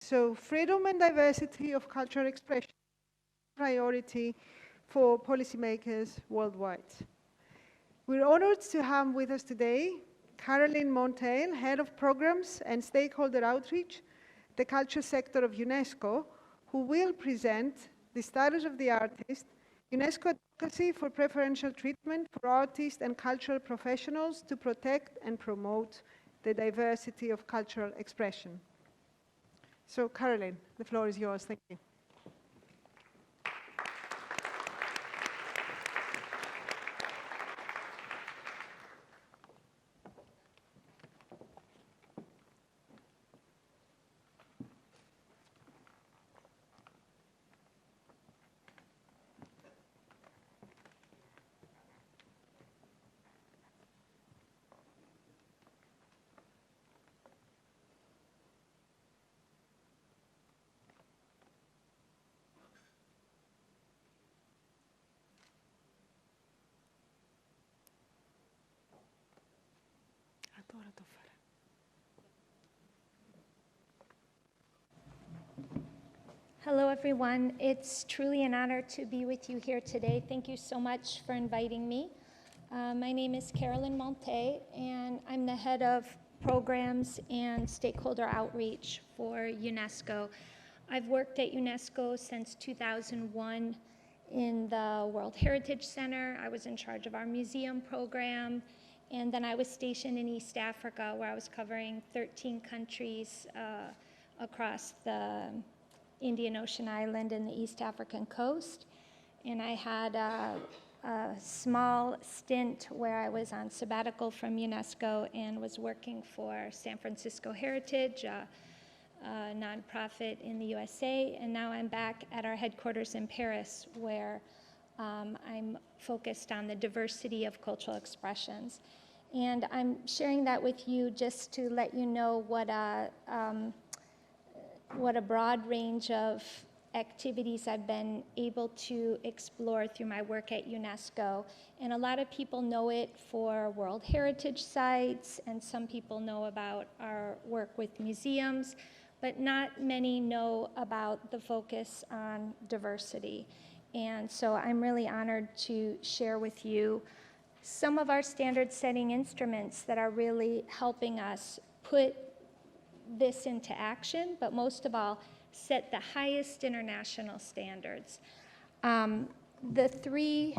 So freedom and diversity of cultural expression, priority for policymakers worldwide. We're honored to have with us today Karalyn Monteil, Head of Programs and Stakeholder Outreach, the culture sector of UNESCO, who will present the status of the artist, UNESCO advocacy for preferential treatment for artists and cultural professionals to protect and promote the diversity of cultural expression. So, Karalyn, the floor is yours. Thank you. Hello, everyone. It's truly an honor to be with you here today. Thank you so much for inviting me. My name is Karalyn Monteil, and I'm the head of programs and stakeholder outreach for UNESCO. I've worked at UNESCO since 2001 in the World Heritage Center. I was in charge of our museum program, and then I was stationed in East Africa, where I was covering 13 countries across the Indian Ocean island and the East African coast. And I had a small stint where I was on sabbatical from UNESCO and was working for San Francisco Heritage, a nonprofit in the USA. And now I'm back at our headquarters in Paris, where I'm focused on the diversity of cultural expressions. And I'm sharing that with you just to let you know what a broad range of activities I've been able to explore through my work at UNESCO. And a lot of people know it for World Heritage sites, and some people know about our work with museums, but not many know about the focus on diversity. And so I'm really honored to share with you some of our standard-setting instruments that are really helping us put this into action, but most of all, set the highest international standards. The three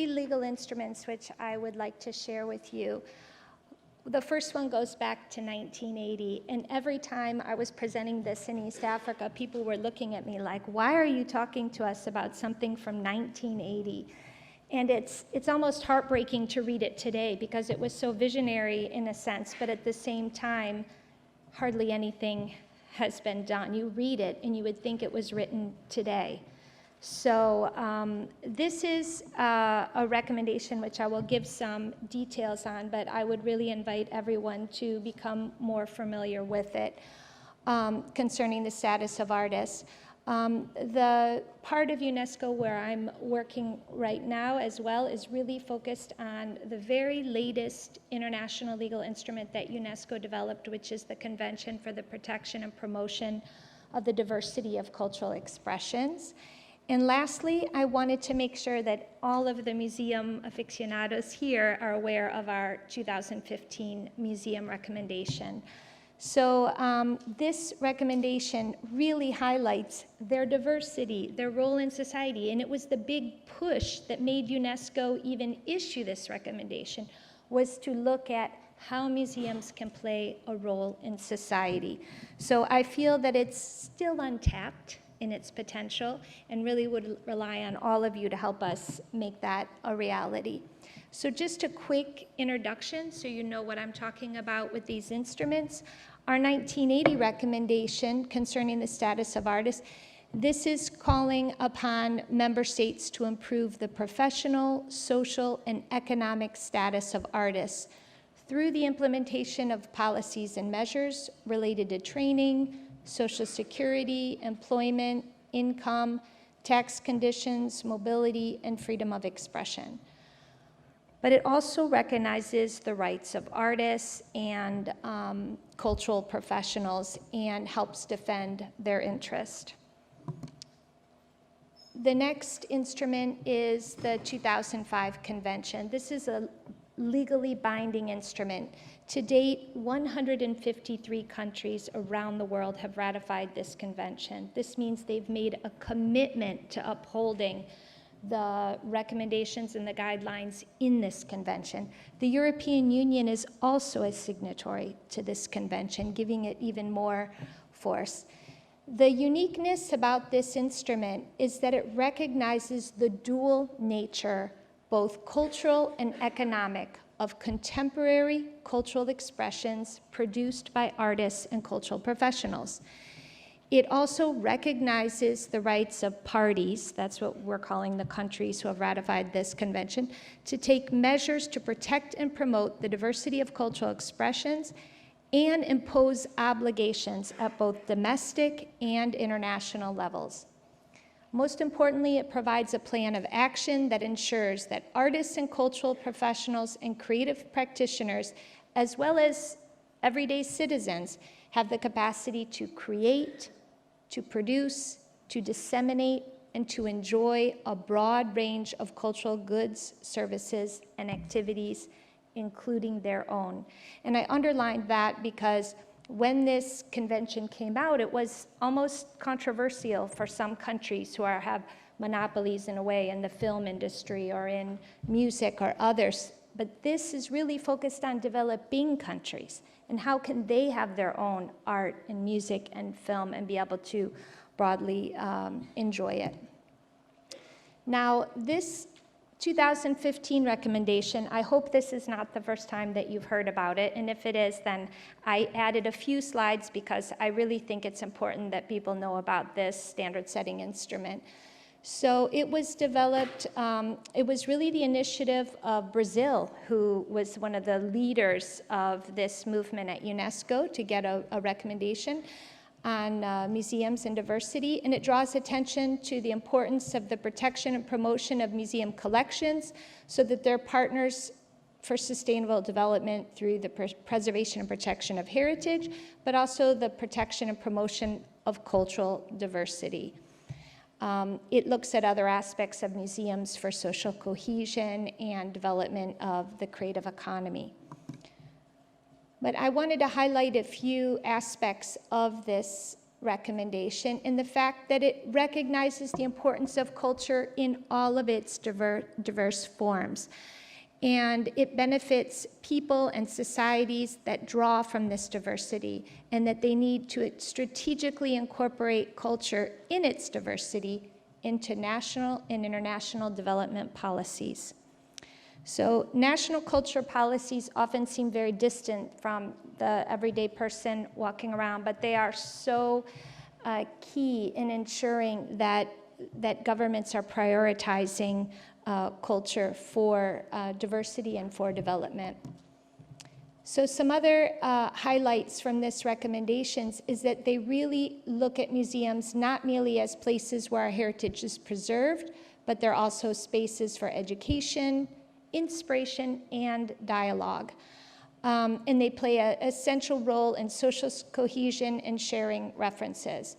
legal instruments which I would like to share with you, the first one goes back to 1980, and every time I was presenting this in East Africa, people were looking at me like, why are you talking to us about something from 1980? And it's almost heartbreaking to read it today because it was so visionary in a sense, but at the same time, hardly anything has been done. You read it and you would think it was written today. So this is a recommendation which I will give some details on, but I would really invite everyone to become more familiar with it concerning the status of artists. The part of UNESCO where I'm working right now as well is really focused on the very latest international legal instrument that UNESCO developed, which is the Convention for the Protection and Promotion of the Diversity of Cultural Expressions. And lastly, I wanted to make sure that all of the museum aficionados here are aware of our 2015 museum recommendation. So this recommendation really highlights their diversity, their role in society, and it was the big push that made UNESCO even issue this recommendation, was to look at how museums can play a role in society. So I feel that it's still untapped in its potential and really would rely on all of you to help us make that a reality. So just a quick introduction so you know what I'm talking about with these instruments. Our 1980 recommendation concerning the status of artists, this is calling upon member states to improve the professional, social, and economic status of artists through the implementation of policies and measures related to training, social security, employment, income, tax conditions, mobility, and freedom of expression. but it also recognizes the rights of artists and cultural professionals and helps defend their interest. The next instrument is the 2005 convention. This is a legally binding instrument. To date, 153 countries around the world have ratified this convention. This means they've made a commitment to upholding the recommendations and the guidelines in this convention. The European Union is also a signatory to this convention, giving it even more force. The uniqueness about this instrument is that it recognizes the dual nature, both cultural and economic, of contemporary cultural expressions produced by artists and cultural professionals. It also recognizes the rights of parties, that's what we're calling the countries who have ratified this convention, to take measures to protect and promote the diversity of cultural expressions and impose obligations at both domestic and international levels. Most importantly, it provides a plan of action that ensures that artists and cultural professionals and creative practitioners, as well as everyday citizens, have the capacity to create, to produce, to disseminate, and to enjoy a broad range of cultural goods, services, and activities, including their own. And I underlined that because when this convention came out, it was almost controversial for some countries who have monopolies in a way in the film industry or in music or others. But this is really focused on developing countries and how can they have their own art and music and film and be able to broadly enjoy it. Now, this 2015 recommendation, I hope this is not the first time that you've heard about it, and if it is, then I added a few slides because I really think it's important that people know about this standard-setting instrument. So it was developed, it was really the initiative of Brazil, who was one of the leaders of this movement at UNESCO to get a recommendation on museums and diversity, and it draws attention to the importance of the protection and promotion of museum collections so that they're partners for sustainable development through the preservation and protection of heritage, but also the protection and promotion of cultural diversity. It looks at other aspects of museums for social cohesion and development of the creative economy. But I wanted to highlight a few aspects of this recommendation and the fact that it recognizes the importance of culture in all of its diverse forms. And it benefits people and societies that draw from this diversity and that they need to strategically incorporate culture in its diversity into national and international development policies. So national culture policies often seem very distant from the everyday person walking around, but they are so key in ensuring that governments are prioritizing culture for diversity and for development. So some other highlights from this recommendations is that they really look at museums not merely as places where our heritage is preserved, but they're also spaces for education, inspiration, and dialogue. And they play an essential role in social cohesion and sharing references.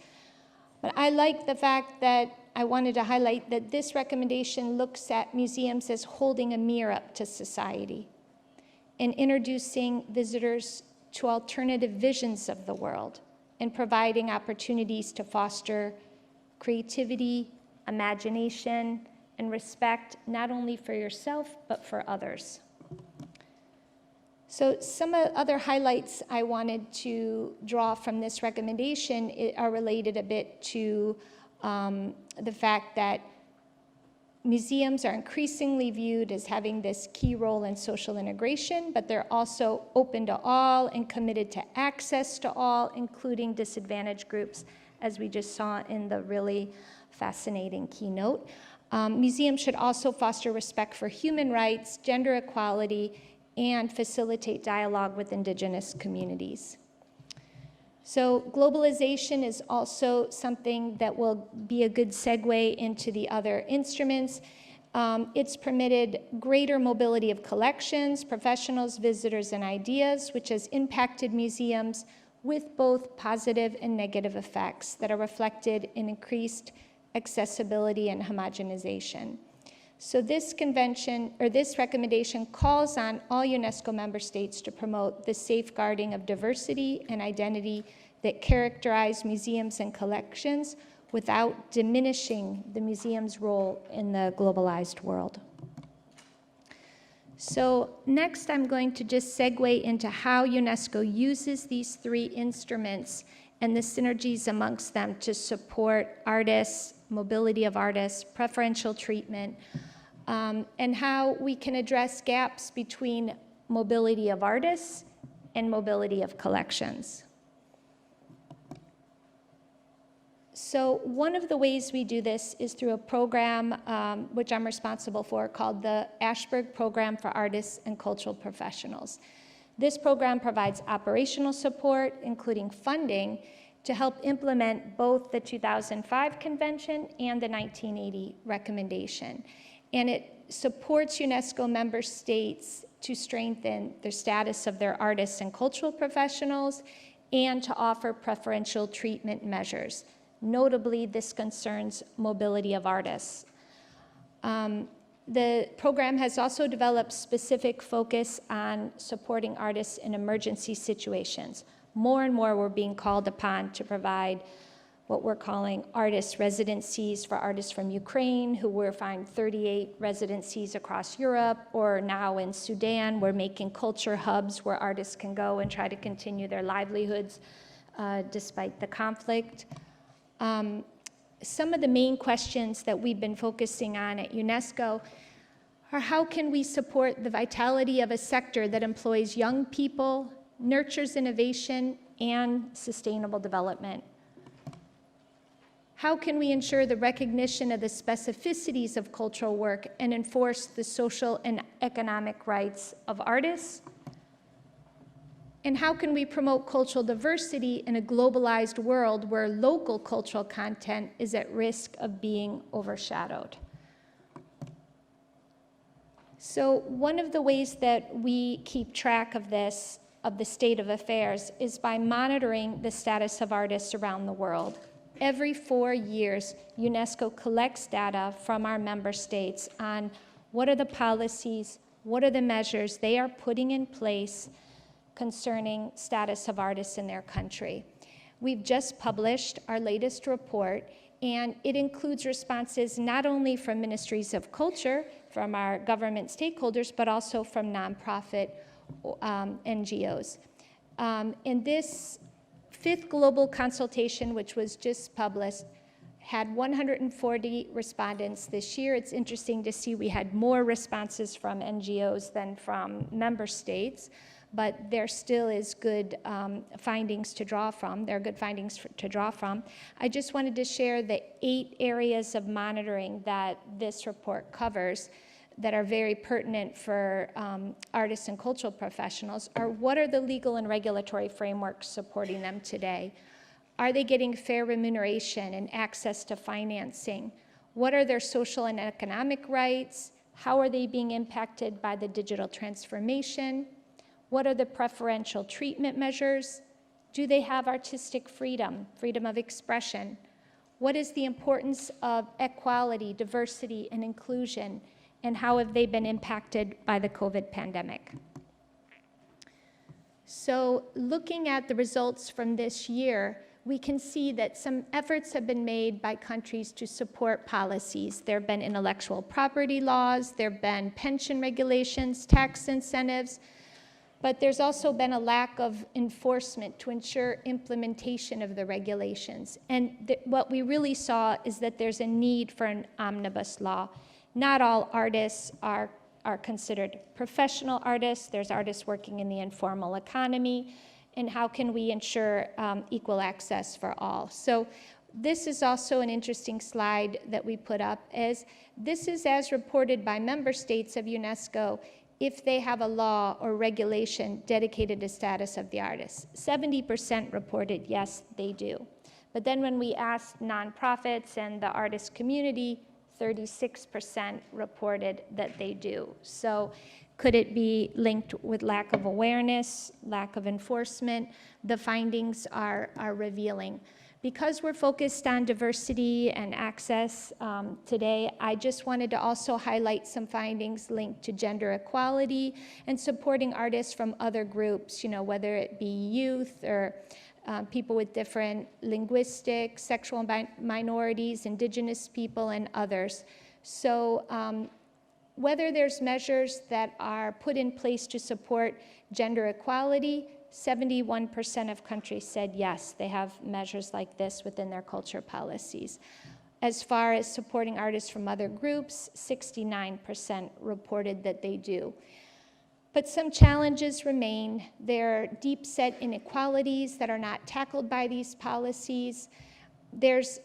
But I like the fact that I wanted to highlight that this recommendation looks at museums as holding a mirror up to society and introducing visitors to alternative visions of the world and providing opportunities to foster creativity, imagination, and respect not only for yourself, but for others. So some other highlights I wanted to draw from this recommendation are related a bit to the fact that museums are increasingly viewed as having this key role in social integration, but they're also open to all and committed to access to all, including disadvantaged groups, as we just saw in the really fascinating keynote. Museums should also foster respect for human rights, gender equality, and facilitate dialogue with indigenous communities. So globalization is also something that will be a good segue into the other instruments. It's permitted greater mobility of collections, professionals, visitors, and ideas, which has impacted museums with both positive and negative effects that are reflected in increased accessibility and homogenization. So this convention, or this recommendation, calls on all UNESCO member states to promote the safeguarding of diversity and identity that characterize museums and collections without diminishing the museum's role in the globalized world. So next, I'm going to just segue into how UNESCO uses these three instruments and the synergies amongst them to support artists, mobility of artists, preferential treatment, and how we can address gaps between mobility of artists and mobility of collections. So one of the ways we do this is through a program which I'm responsible for called the Ashburg Program for Artists and Cultural Professionals. This program provides operational support, including funding, to help implement both the 2005 convention and the 1980 recommendation. And it supports UNESCO member states to strengthen the status of their artists and cultural professionals and to offer preferential treatment measures. Notably, this concerns mobility of artists. The program has also developed specific focus on supporting artists in emergency situations. More and more we're being called upon to provide what we're calling artist residencies for artists from Ukraine, who we're finding 38 residencies across Europe, or now in Sudan, we're making culture hubs where artists can go and try to continue their livelihoods despite the conflict. Some of the main questions that we've been focusing on at UNESCO are how can we support the vitality of a sector that employs young people, nurtures innovation, and sustainable development? How can we ensure the recognition of the specificities of cultural work and enforce the social and economic rights of artists? And how can we promote cultural diversity in a globalized world where local cultural content is at risk of being overshadowed? So one of the ways that we keep track of this, of the state of affairs, is by monitoring the status of artists around the world. Every 4 years, UNESCO collects data from our member states on what are the policies, what are the measures they are putting in place concerning status of artists in their country. We've just published our latest report, and it includes responses not only from ministries of culture, from our government stakeholders, but also from nonprofit NGOs. In this 5th global consultation, which was just published, had 140 respondents this year. It's interesting to see we had more responses from NGOs than from member states, but there still is good findings to draw from. There are good findings to draw from. I just wanted to share the 8 areas of monitoring that this report covers that are very pertinent for artists and cultural professionals. Are what are the legal and regulatory frameworks supporting them today? Are they getting fair remuneration and access to financing? What are their social and economic rights? How are they being impacted by the digital transformation? What are the preferential treatment measures? Do they have artistic freedom, freedom of expression? What is the importance of equality, diversity, and inclusion? And how have they been impacted by the COVID pandemic? So looking at the results from this year, we can see that some efforts have been made by countries to support policies. There have been intellectual property laws, there have been pension regulations, tax incentives, but there's also been a lack of enforcement to ensure implementation of the regulations. And what we really saw is that there's a need for an omnibus law. Not all artists are considered professional artists. There's artists working in the informal economy. And how can we ensure equal access for all? So this is also an interesting slide that we put up, as this is as reported by member states of UNESCO if they have a law or regulation dedicated to status of the artist. 70% reported yes, they do. But then when we asked nonprofits and the artist community, 36% reported that they do. So could it be linked with lack of awareness, lack of enforcement? The findings are revealing. Because we're focused on diversity and access today, I just wanted to also highlight some findings linked to gender equality and supporting artists from other groups, whether it be youth or people with different linguistic, sexual minorities, indigenous people, and others. So whether there's measures that are put in place to support gender equality, 71% of countries said yes, they have measures like this within their culture policies. As far as supporting artists from other groups, 69% reported that they do. But some challenges remain. There are deep-set inequalities that are not tackled by these policies. There's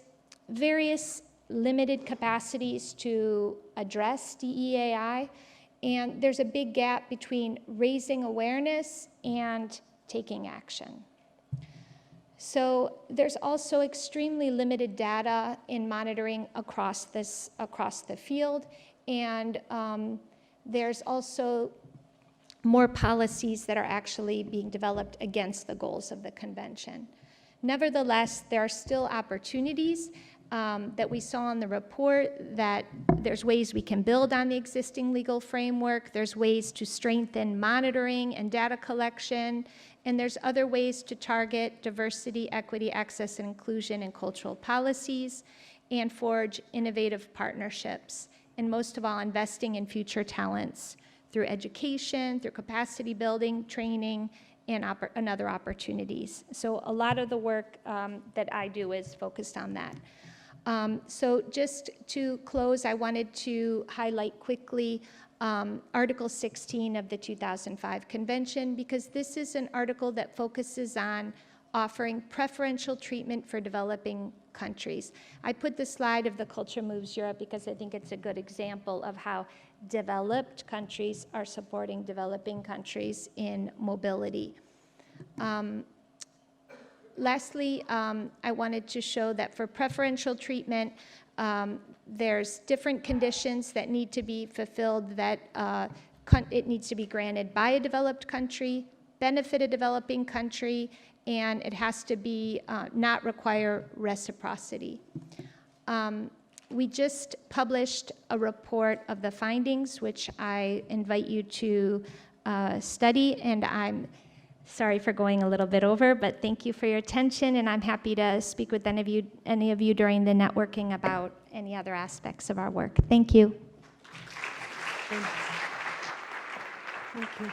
various limited capacities to address DEAI, and there's a big gap between raising awareness and taking action. So there's also extremely limited data in monitoring across the field, and there's also more policies that are actually being developed against the goals of the convention. Nevertheless, there are still opportunities that we saw in the report, that there's ways we can build on the existing legal framework, there's ways to strengthen monitoring and data collection, and there's other ways to target diversity, equity, access, and inclusion in cultural policies, and forge innovative partnerships, and most of all, investing in future talents through education, through capacity building, training, and other opportunities. So a lot of the work that I do is focused on that. So just to close, I wanted to highlight quickly Article 16 of the 2005 Convention, because this is an article that focuses on offering preferential treatment for developing countries. I put the slide of the Culture Moves Europe because I think it's a good example of how developed countries are supporting developing countries in mobility. Lastly, I wanted to show that for preferential treatment, there's different conditions that need to be fulfilled, that it needs to be granted by a developed country, benefit a developing country, and it has to be not require reciprocity. We just published a report of the findings, which I invite you to study, and I'm sorry for going a little bit over, but thank you for your attention, and I'm happy to speak with any of you during the networking about any other aspects of our work. Thank you. Thank you.